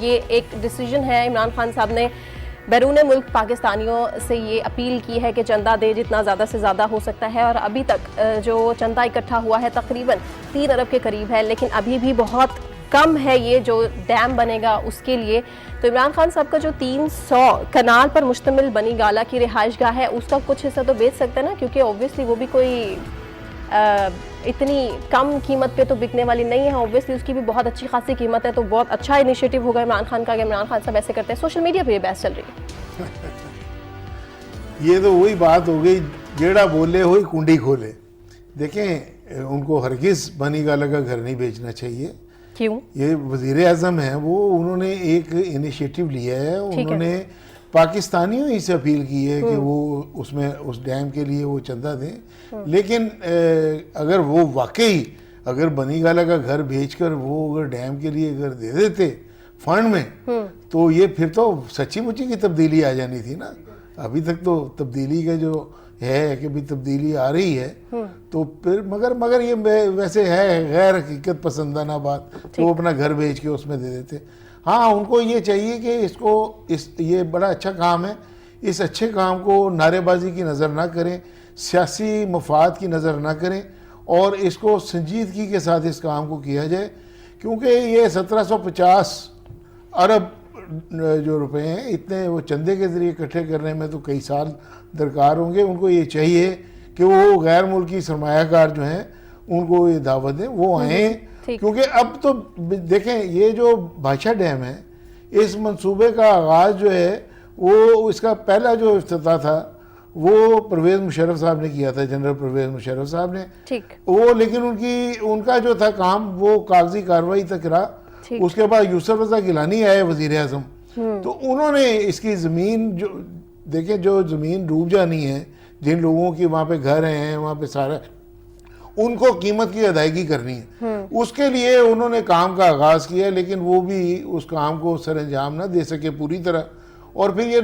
یہ ایک ڈیسیجن ہے. عمران خان صاحب نے بیرون ملک پاکستانیوں سے یہ اپیل کی ہے کہ چندہ دے جتنا زیادہ سے زیادہ ہو سکتا ہے, اور ابھی تک جو چندہ اکٹھا ہوا ہے تقریباً 3 ارب کے قریب ہے, لیکن ابھی بھی بہت کم ہے یہ جو ڈیم بنے گا اس کے لیے. تو عمران خان صاحب کا جو 300 کنال پر مشتمل بنی گالا کی رہائش گاہ ہے اس کا کچھ حصہ تو بیچ سکتا ہے نا, کیونکہ اوبویسلی وہ بھی کوئی اتنی کم قیمت پہ تو بکنے والی نہیں ہے. اوبویسلی اس کی بھی بہت اچھی خاصی قیمت ہے, تو بہت اچھا انیشیٹو ہوگا عمران خان کا کہ عمران خان صاحب ایسے کرتے ہیں. سوشل میڈیا پہ یہ بحث چل رہی ہے. یہ تو وہی بات ہو گئی, جیڑا بولے ہوئی کنڈی کھولے. دیکھیں ان کو ہرگز بنی گالا کا گھر نہیں بیچنا چاہیے. کیوں؟ یہ وزیر اعظم ہیں, وہ انہوں نے ایک انیشیٹو لیا ہے, انہوں نے پاکستانیوں ہی سے اپیل کی ہے کہ وہ اس میں اس ڈیم کے لیے وہ چندہ دیں. لیکن اگر وہ واقعی اگر بنی گالا کا گھر بیچ کر وہ اگر ڈیم کے لیے اگر دے دیتے فنڈ میں, تو یہ پھر تو سچی مچی کی تبدیلی آ جانی تھی نا. ابھی تک تو تبدیلی کا جو ہے کہ بھی تبدیلی آ رہی ہے, تو پھر مگر یہ ویسے ہے غیر حقیقت پسندانہ بات, تو وہ اپنا گھر بیچ کے اس میں دے دیتے. ہاں ان کو یہ چاہیے کہ یہ بڑا اچھا کام ہے, اس اچھے کام کو نعرے بازی کی نظر نہ کریں, سیاسی مفاد کی نظر نہ کریں, اور اس کو سنجیدگی کے ساتھ اس کام کو کیا جائے. کیونکہ یہ 1750 ارب جو روپے ہیں, اتنے وہ چندے کے ذریعے اکٹھے کرنے میں تو کئی سال درکار ہوں گے. ان کو یہ چاہیے کہ وہ غیر ملکی سرمایہ کار جو ہیں ان کو یہ دعوت دیں, وہ آئیں. کیونکہ اب تو دیکھیں یہ جو بھاشا ڈیم ہے, اس منصوبے کا آغاز جو ہے وہ اس کا پہلا جو افتتاح تھا وہ پرویز مشرف صاحب نے کیا تھا, جنرل پرویز مشرف صاحب نے. وہ لیکن ان کا جو تھا کام وہ کاغذی کارروائی تک رہا. اس کے بعد یوسف رضا گیلانی آئے وزیر اعظم, تو انہوں نے اس کی زمین جو دیکھیں جو زمین ڈوب جانی ہے, جن لوگوں کی وہاں پہ گھر ہیں وہاں پہ سارا, ان کو قیمت کی ادائیگی کرنی ہے. اس کے لیے انہوں نے کام کا آغاز کیا, لیکن وہ بھی اس کام کو سر انجام نہ دے سکے پوری طرح. اور پھر یہ